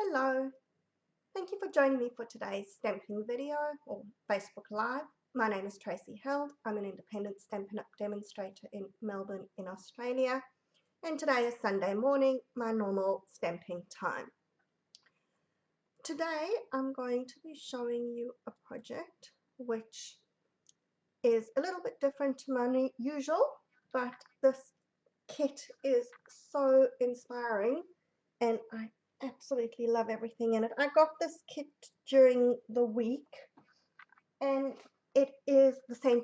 Hello, thank you for joining me for today's stamping video or Facebook Live. My name is Tracy Held. I'm an independent Stampin' Up! Demonstrator in Melbourne in Australia, and today is Sunday morning, my normal stamping time. Today I'm going to be showing you a project which is a little bit different to my usual, but this kit is so inspiring and I absolutely love everything in it. I got this kit during the week and it is the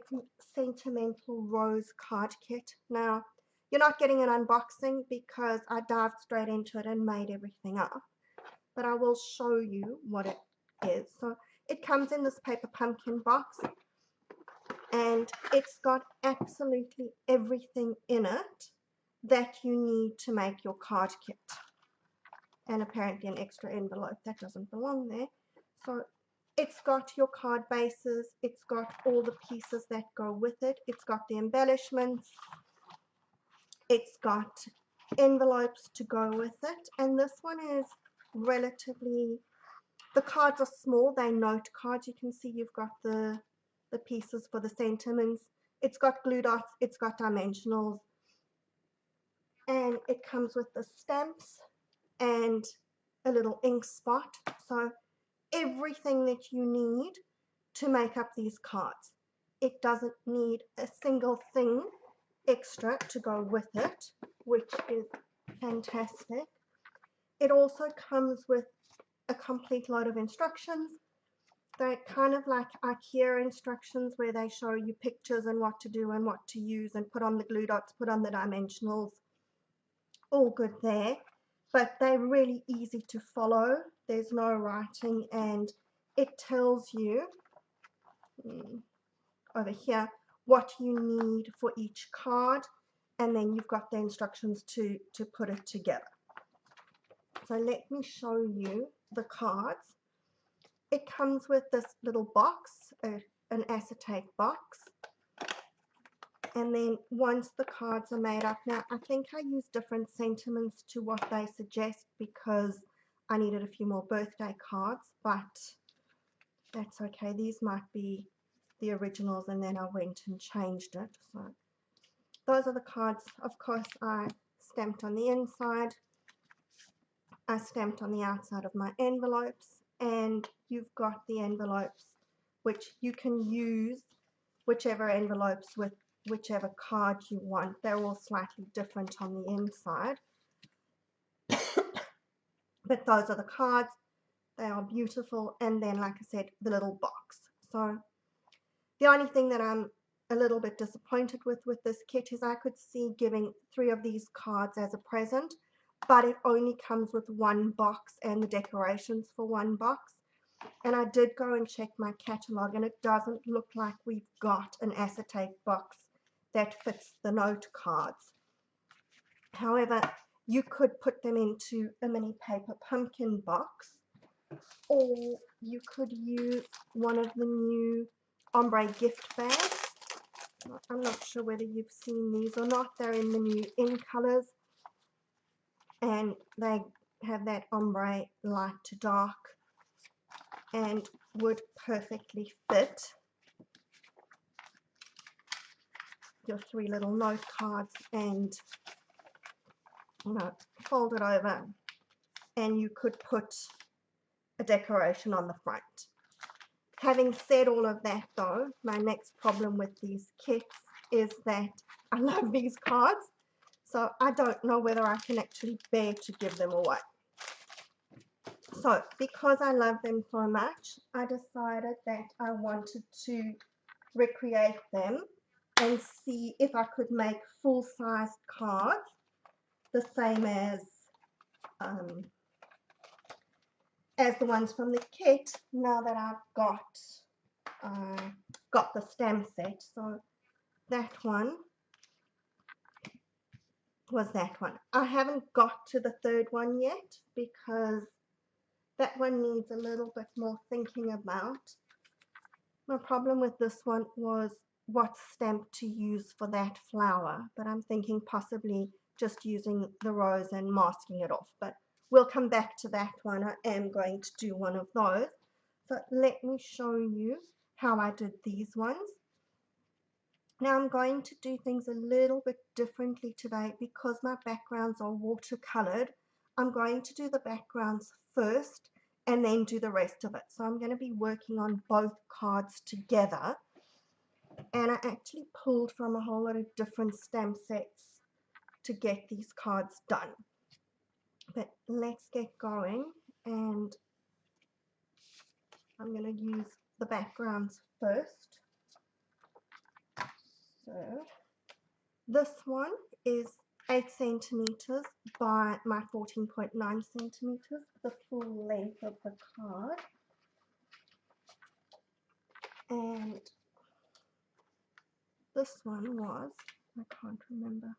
Sentimental Rose card kit. Now, you're not getting an unboxing because I dived straight into it and made everything up, but I will show you what it is. So it comes in this paper pumpkin box and it's got absolutely everything in it that you need to make your card kit. And apparently an extra envelope that doesn't belong there. So it's got your card bases, it's got all the pieces that go with it, it's got the embellishments, it's got envelopes to go with it, and this one is relatively, the cards are small, they're note cards. You can see you've got the pieces for the sentiments, it's got glue dots, it's got dimensionals, and it comes with the stamps and a little ink spot. So everything that you need to make up these cards. It doesn't need a single thing extra to go with it, which is fantastic. It also comes with a complete load of instructions. They're kind of like IKEA instructions where they show you pictures and what to do and what to use and put on the glue dots, put on the dimensionals. All good there. But they're really easy to follow. There's no writing and it tells you over here what you need for each card, and then you've got the instructions to put it together. So let me show you the cards. It comes with this little box, an acetate box, and then once the cards are made up, now I think I use different sentiments to what they suggest because I needed a few more birthday cards, but that's okay. These might be the originals and then I went and changed it. So those are the cards. Of course, I stamped on the inside, I stamped on the outside of my envelopes, and you've got the envelopes which you can use whichever envelopes with whichever card you want. They're all slightly different on the inside. But those are the cards. They are beautiful. And then, like I said, the little box. So the only thing that I'm a little bit disappointed with this kit is I could see giving 3 of these cards as a present, but it only comes with 1 box and the decorations for 1 box. And I did go and check my catalogue and it doesn't look like we've got an acetate box that fits the note cards. However, you could put them into a mini paper pumpkin box, or you could use one of the new ombre gift bags. I'm not sure whether you've seen these or not. They're in the new in colors and they have that ombre light to dark and would perfectly fit your 3 little note cards, and fold it over and you could put a decoration on the front. Having said all of that though, my next problem with these kits is that I love these cards, so I don't know whether I can actually bear to give them away. So because I love them so much, I decided that I wanted to recreate them and see if I could make full-sized cards the same as the ones from the kit, now that I've got the stamp set. So that one was that one. I haven't got to the 3rd one yet because that one needs a little bit more thinking about. My problem with this one was what stamp to use for that flower, but I'm thinking possibly just using the rose and masking it off, but we'll come back to that one. I am going to do one of those. So let me show you how I did these ones. Now I'm going to do things a little bit differently today because my backgrounds are watercolored. I'm going to do the backgrounds first and then do the rest of it. So I'm going to be working on both cards together. And I actually pulled from a whole lot of different stamp sets to get these cards done. But let's get going, and I'm going to use the backgrounds first. So this one is 8 centimeters by my 14.9 centimeters, the full length of the card. And this one was, I can't remember,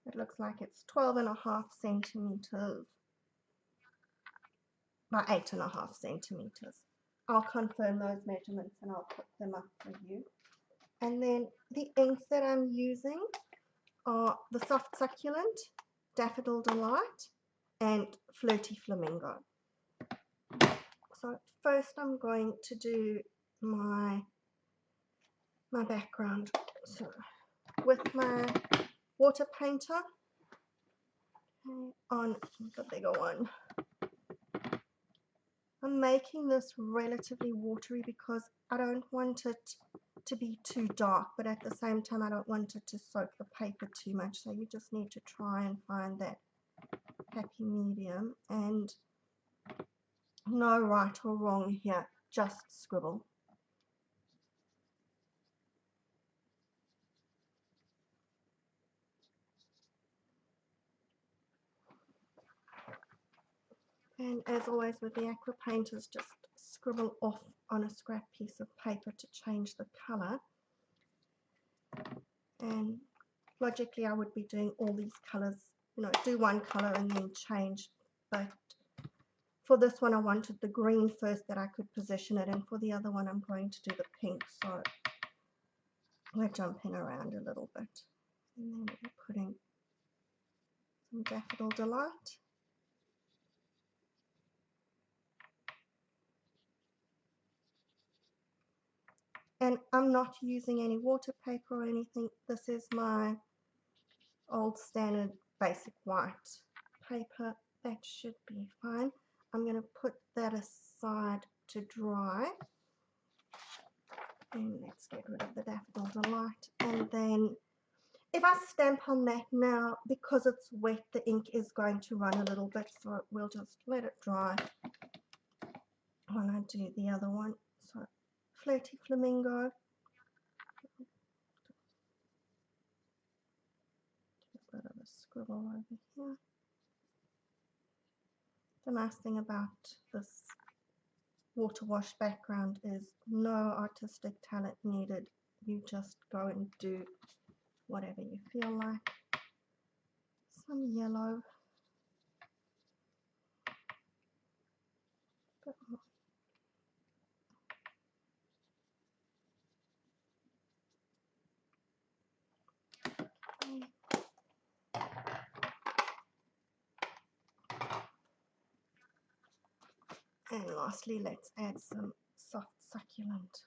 it looks like it's 12.5 centimeters by 8.5 centimeters. I'll confirm those measurements and I'll put them up for you. And then the inks that I'm using are the Soft Succulent, Daffodil Delight, and Flirty Flamingo. So first I'm going to do my background. So with my water painter on the bigger one. I'm making this relatively watery because I don't want it to be too dark, but at the same time I don't want it to soak the paper too much, so you just need to try and find that happy medium, and no right or wrong here, just scribble. And as always with the aqua painters, just scribble off on a scrap piece of paper to change the colour. And logically I would be doing all these colours, do one colour and then change, but for this one I wanted the green first that I could position it, and for the other one I'm going to do the pink, so we're jumping around a little bit. And then we're putting some Daffodil Delight. And I'm not using any water paper or anything. This is my old standard basic white paper. That should be fine. I'm going to put that aside to dry. And let's get rid of the Daffodil Delight. And then if I stamp on that now, because it's wet, the ink is going to run a little bit, so we'll just let it dry when I do the other one. So Flirty Flamingo. A bit of a scribble over here. The nice thing about this water wash background is no artistic talent needed. You just go and do whatever you feel like. Some yellow. And lastly, let's add some Soft Succulent.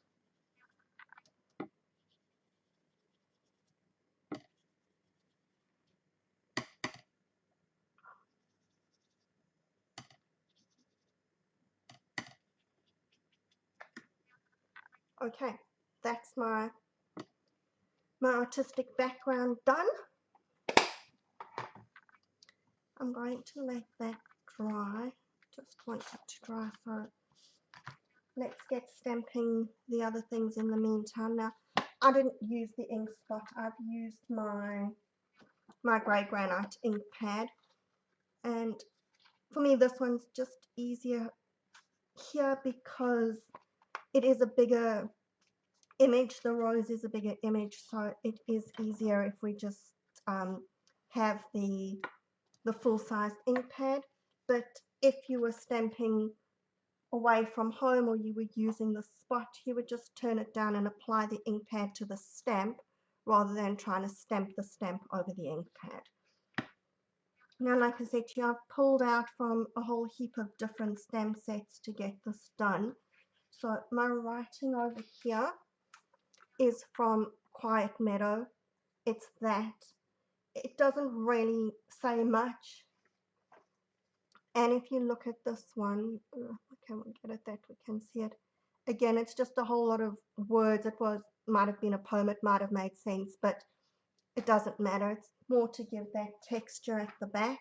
Okay, that's my artistic background done. I'm going to let that dry. Just want it to dry, so let's get stamping the other things in the meantime. Now, I didn't use the ink spot. I've used my grey granite ink pad, and for me this one's just easier here because it is a bigger image. The rose is a bigger image, so it is easier if we just have the full-size ink pad. But if you were stamping away from home or you were using the spot, you would just turn it down and apply the ink pad to the stamp rather than trying to stamp the stamp over the ink pad. Now, like I said to you, I've pulled out from a whole heap of different stamp sets to get this done. So my writing over here is from Quiet Meadow. It's that. It doesn't really say much. And if you look at this one, okay, we'll get it that we can see it. Again, it's just a whole lot of words. It might have been a poem, it might have made sense, but it doesn't matter. It's more to give that texture at the back.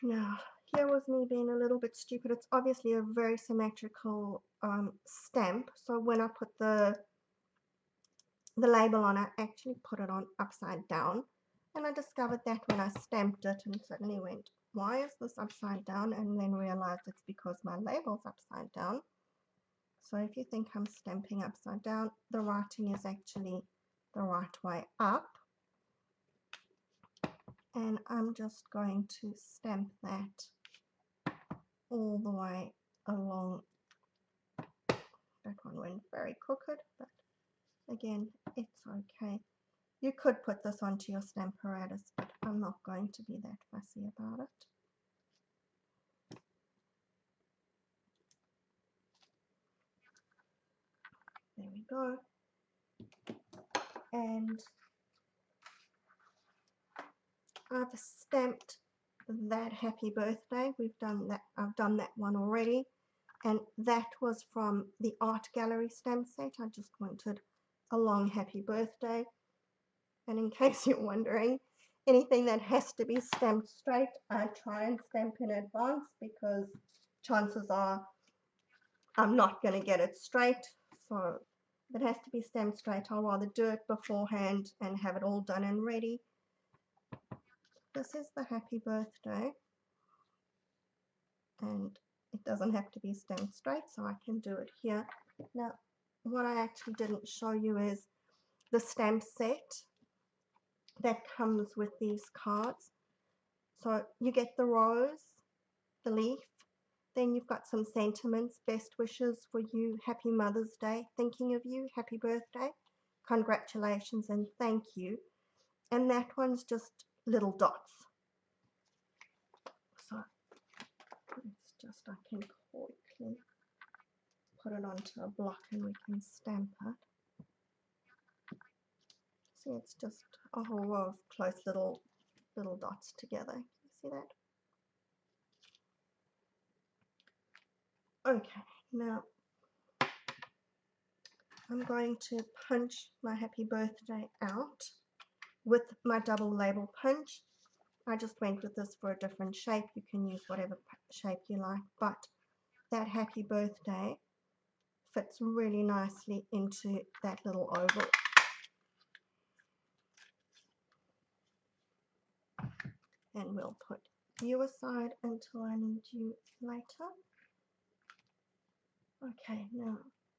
Now, here was me being a little bit stupid. It's obviously a very symmetrical stamp. So when I put the label on, I actually put it on upside down. And I discovered that when I stamped it and suddenly went, why is this upside down? And then realized it's because my label's upside down. So if you think I'm stamping upside down, the writing is actually the right way up. And I'm just going to stamp that all the way along. That one went very crooked, but again, it's okay. You could put this onto your stamparatus, but I'm not going to be that fussy about it. There we go. And I've stamped that happy birthday. We've done that. I've done that one already. And that was from the art gallery stamp set. I just wanted a long happy birthday. And in case you're wondering, anything that has to be stamped straight, I try and stamp in advance because chances are I'm not going to get it straight. So if it has to be stamped straight, I'll rather do it beforehand and have it all done and ready. This is the happy birthday. And it doesn't have to be stamped straight, so I can do it here. Now, what I actually didn't show you is the stamp set that comes with these cards. So you get the rose, the leaf, then you've got some sentiments, best wishes for you, happy Mother's Day, thinking of you, happy birthday, congratulations and thank you. And that one's just little dots. So it's just, I can quickly put it onto a block and we can stamp it. See, it's just a whole row of close little dots together. Can you see that? Okay, now I'm going to punch my happy birthday out with my double label punch. I just went with this for a different shape. You can use whatever shape you like, but that happy birthday fits really nicely into that little oval. And we'll put you aside until I need you later. Okay, now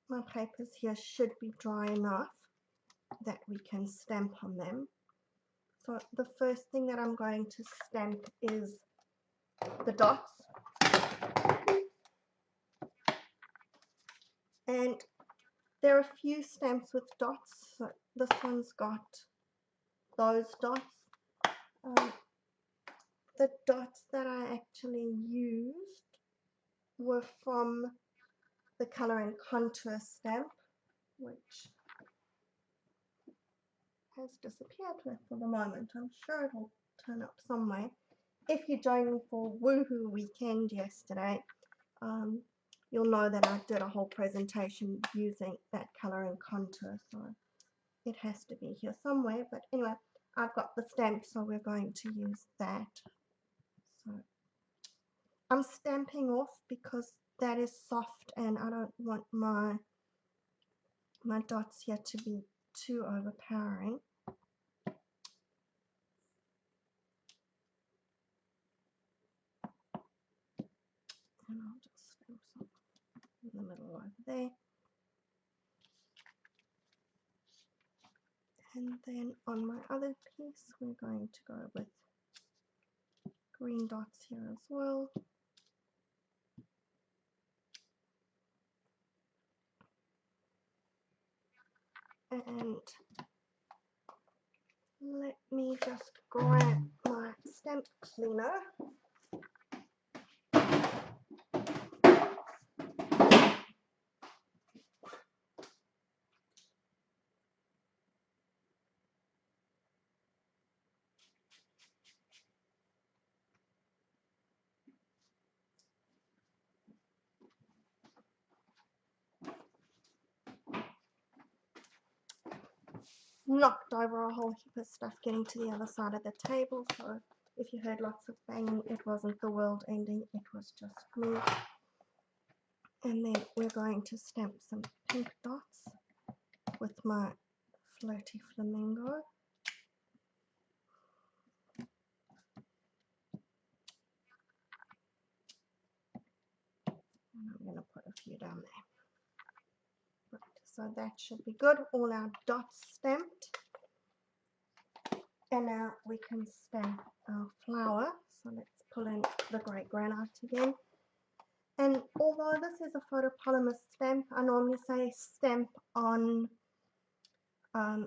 my papers here should be dry enough that we can stamp on them. So the first thing that I'm going to stamp is the dots. And there are a few stamps with dots. So this one's got those dots. The dots that I actually used were from the Color and Contour stamp, which has disappeared for the moment. I'm sure it'll turn up somewhere. If you joined me for Woohoo Weekend yesterday, you'll know that I did a whole presentation using that Color and Contour, so it has to be here somewhere. But anyway, I've got the stamp, so we're going to use that. So I'm stamping off because that is soft and I don't want my dots here to be too overpowering. And I'll just stamp some in the middle over there. And then on my other piece, we're going to go with green dots here as well. And let me just grab my stamp cleaner. Knocked over a whole heap of stuff getting to the other side of the table, so if you heard lots of banging, it wasn't the world ending, it was just me. And then we're going to stamp some pink dots with my floaty flamingo. And I'm going to put a few down there. Right, so that should be good. All our dots stamped. And now we can stamp our flower. So let's pull in the grey granite again. And although this is a photopolymer stamp, I normally say stamp on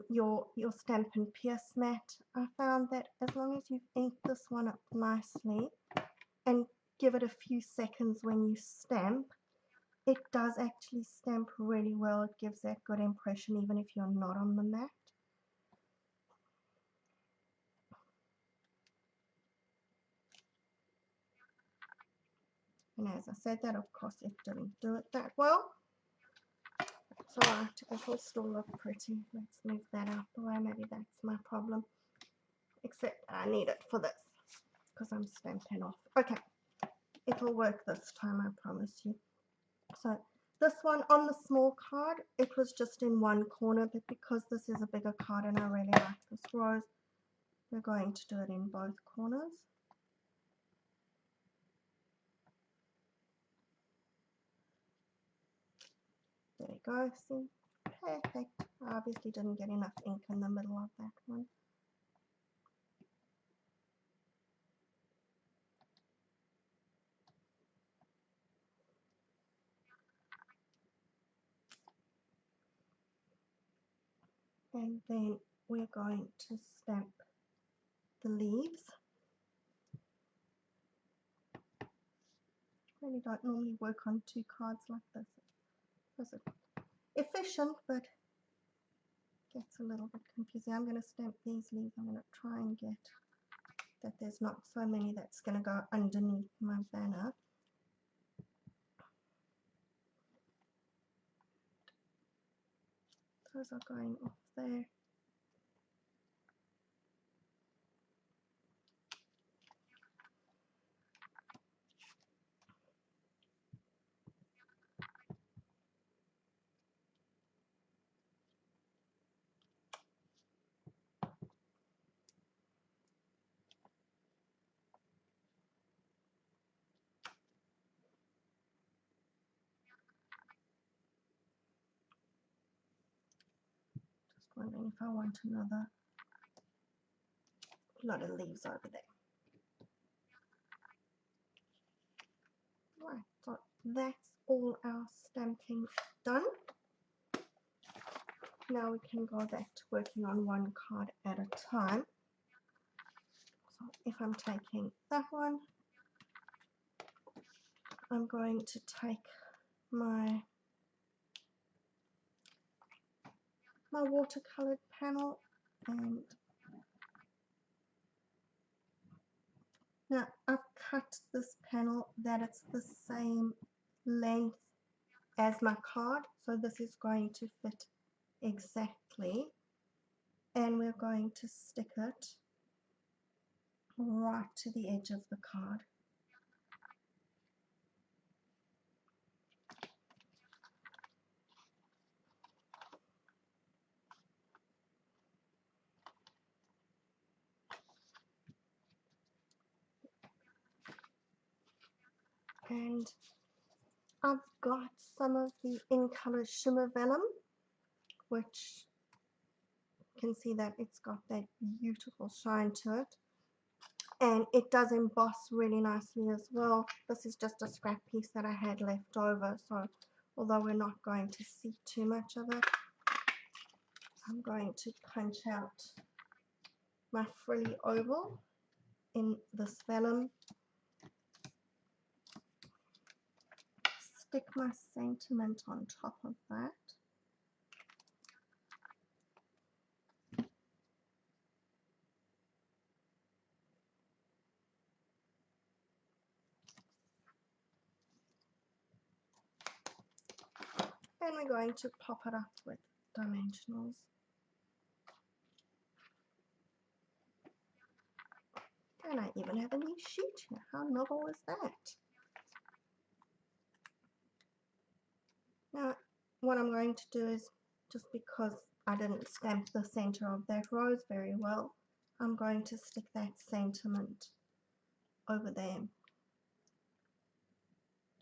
your Stampin' Pierce mat. I found that as long as you've inked this one up nicely and give it a few seconds when you stamp, it does actually stamp really well. It gives that good impression even if you're not on the mat. And as I said that, of course, it didn't do it that well. That's alright, it will still look pretty. Let's move that out the way, maybe that's my problem. Except I need it for this, because I'm stamping off. Okay, it'll work this time, I promise you. So this one on the small card, it was just in one corner, but because this is a bigger card and I really like this rose, we're going to do it in both corners. There we go, see? Perfect. I obviously didn't get enough ink in the middle of that one. And then we're going to stamp the leaves. Really don't normally work on two cards like this. It's efficient, but gets a little bit confusing. I'm going to stamp these leaves. I'm going to try and get that there's not so many that's going to go underneath my banner. Those are going off there. Just wondering if I want another lot of leaves over there. Right, so that's all our stamping done. Now we can go back to working on one card at a time. So if I'm taking that one, I'm going to take my watercolored panel, and now I've cut this panel that it's the same length as my card, so this is going to fit exactly, and we're going to stick it right to the edge of the card. And I've got some of the In Color Shimmer Vellum, which you can see that it's got that beautiful shine to it. And it does emboss really nicely as well. This is just a scrap piece that I had left over, so although we're not going to see too much of it, I'm going to punch out my frilly oval in this vellum, stick my sentiment on top of that, and we're going to pop it up with dimensionals. And I even have a new sheet here. How novel is that? Now, what I'm going to do is, just because I didn't stamp the center of that rose very well, I'm going to stick that sentiment over there,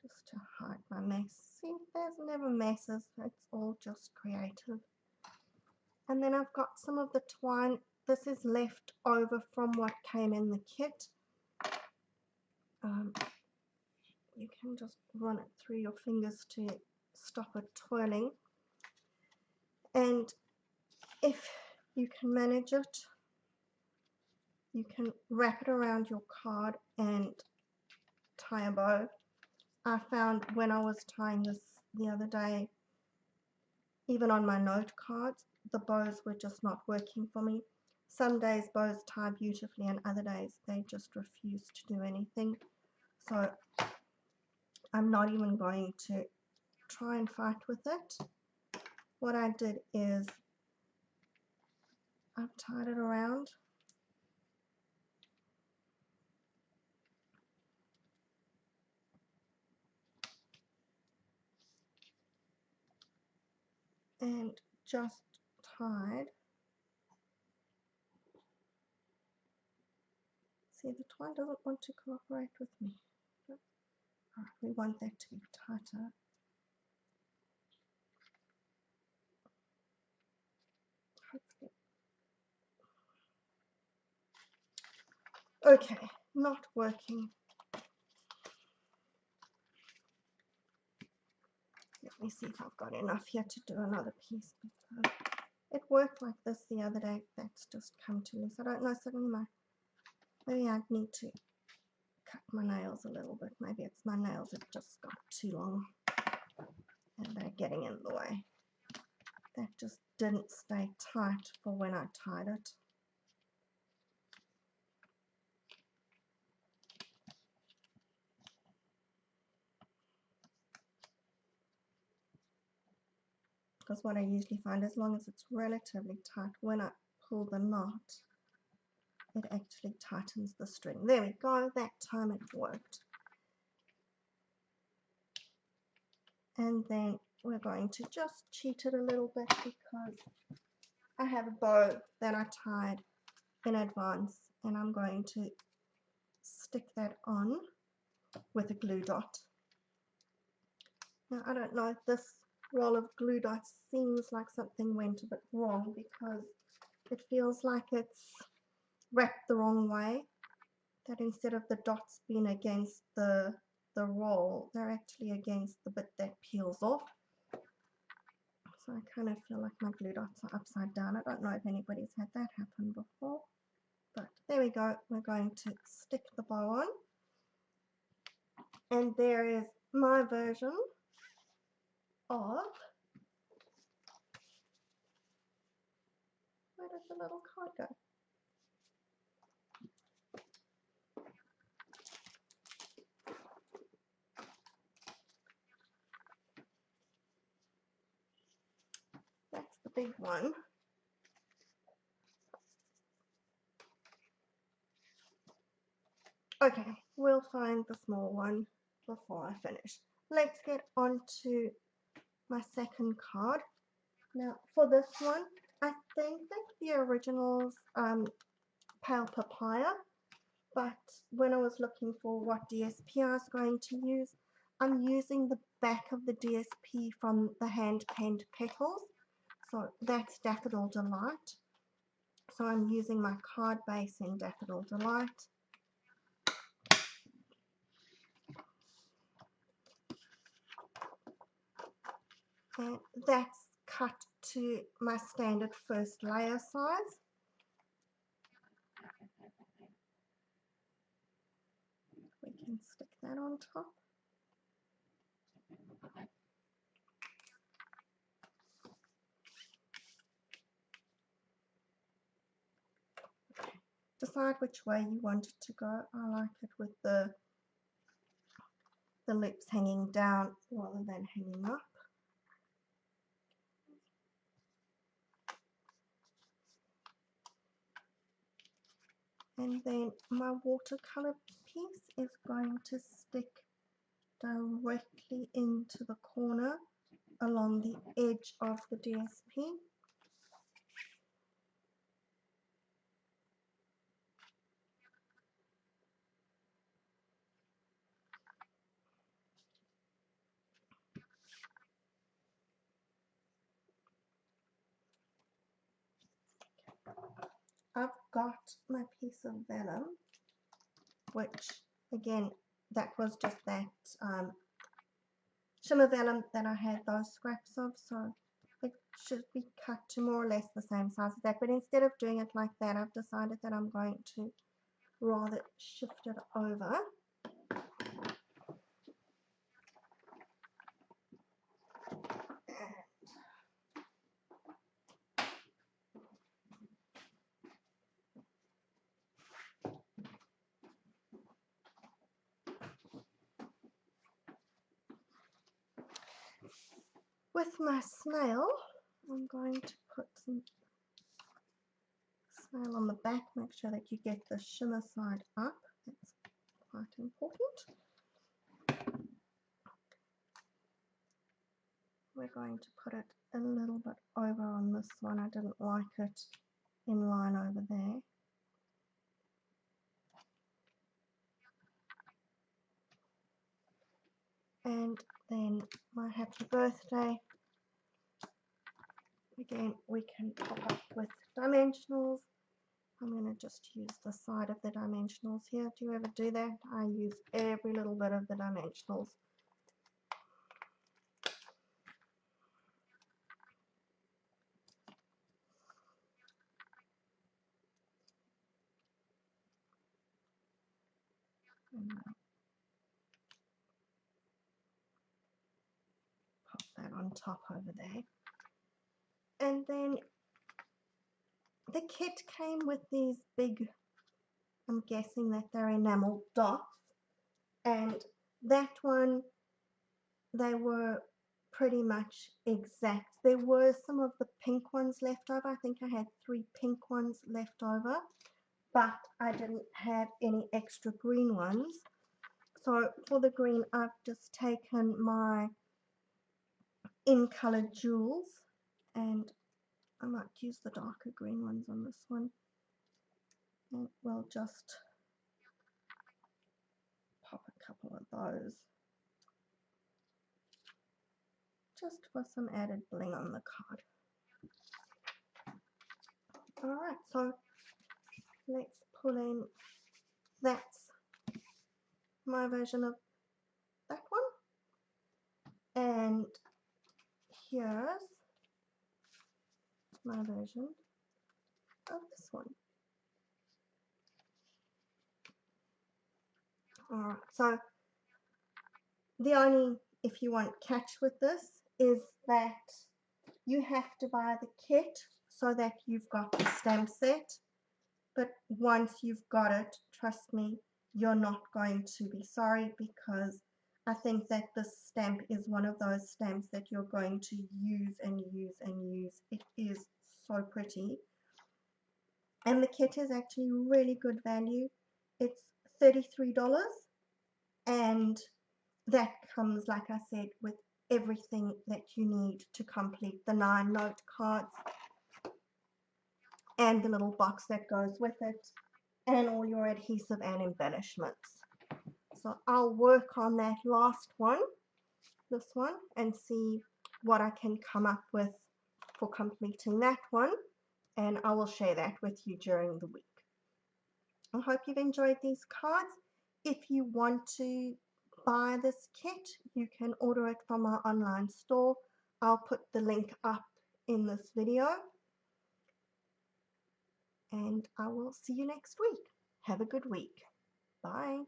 just to hide my mess. See, there's never messes, it's all just creative. And then I've got some of the twine. This is left over from what came in the kit. You can just run it through your fingers to stop it twirling. And if you can manage it, you can wrap it around your card and tie a bow. I found when I was tying this the other day, even on my note cards, the bows were just not working for me. Some days bows tie beautifully and other days they just refuse to do anything. So I'm not even going to try and fight with it. What I did is I've tied it around and just tied. See, the twine doesn't want to cooperate with me. Alright, we want that to be tighter. Hopefully. Okay, not working. Let me see if I've got enough here to do another piece, because it worked like this the other day. That's just come to loose. I don't know, suddenly maybe I need to cut my nails a little bit. Maybe it's my nails have just got too long and they're getting in the way. That just didn't stay tight for when I tied it. Because what I usually find, as long as it's relatively tight, when I pull the knot, it actually tightens the string. There we go, that time it worked. And then we're going to just cheat it a little bit, because I have a bow that I tied in advance, and I'm going to stick that on with a glue dot. Now I don't know if this roll of glue dots seems like something went a bit wrong, because it feels like it's wrapped the wrong way, that instead of the dots being against the roll, they're actually against the bit that peels off. So I kind of feel like my glue dots are upside down. I don't know if anybody's had that happen before, but there we go. We're going to stick the bow on, and there is my version of, where did the little card go? That's the big one. Okay, we'll find the small one before I finish. Let's get on to my second card. Now for this one, I think that the original's pale papaya, but when I was looking for what DSP I was going to use, I'm using the back of the DSP from the hand painted petals. So that's Daffodil Delight. So I'm using my card base in Daffodil Delight. And that's cut to my standard first layer size. We can stick that on top. Decide which way you want it to go. I like it with the loops hanging down rather than hanging up. And then my watercolor piece is going to stick directly into the corner along the edge of the DSP. I've got my piece of vellum, which again, that was just that shimmer vellum that I had those scraps of, so it should be cut to more or less the same size as that. But instead of doing it like that, I've decided that I'm going to rather shift it over. With my snail, I'm going to put some snail on the back. Make sure that you get the shimmer side up. That's quite important. We're going to put it a little bit over on this one. I didn't like it in line over there. And then my happy birthday. Again, we can pop up with dimensionals. I'm going to just use the side of the dimensionals here. Do you ever do that? I use every little bit of the dimensionals. Pop that on top over there. And then the kit came with these big, I'm guessing that they're enamel dots, and that one, they were pretty much exact. There were some of the pink ones left over. I think I had 3 pink ones left over, but I didn't have any extra green ones. So for the green, I've just taken my in color jewels, and I might use the darker green ones on this one. And we'll just pop a couple of those just for some added bling on the card. Alright, so let's pull in, that's my version of that one, and here's my version of this one. Alright, so the only, if you want, catch with this is that you have to buy the kit so that you've got the stamp set, but once you've got it, trust me, you're not going to be sorry, because I think that this stamp is one of those stamps that you're going to use and use and use. It is so pretty, and the kit is actually really good value. It's $33, and that comes, like I said, with everything that you need to complete the 9 note cards and the little box that goes with it, and all your adhesive and embellishments. So I'll work on that last one, this one, and see what I can come up with for completing that one, and I will share that with you during the week. I hope you've enjoyed these cards. If you want to buy this kit, you can order it from our online store. I'll put the link up in this video, and I will see you next week. Have a good week. Bye.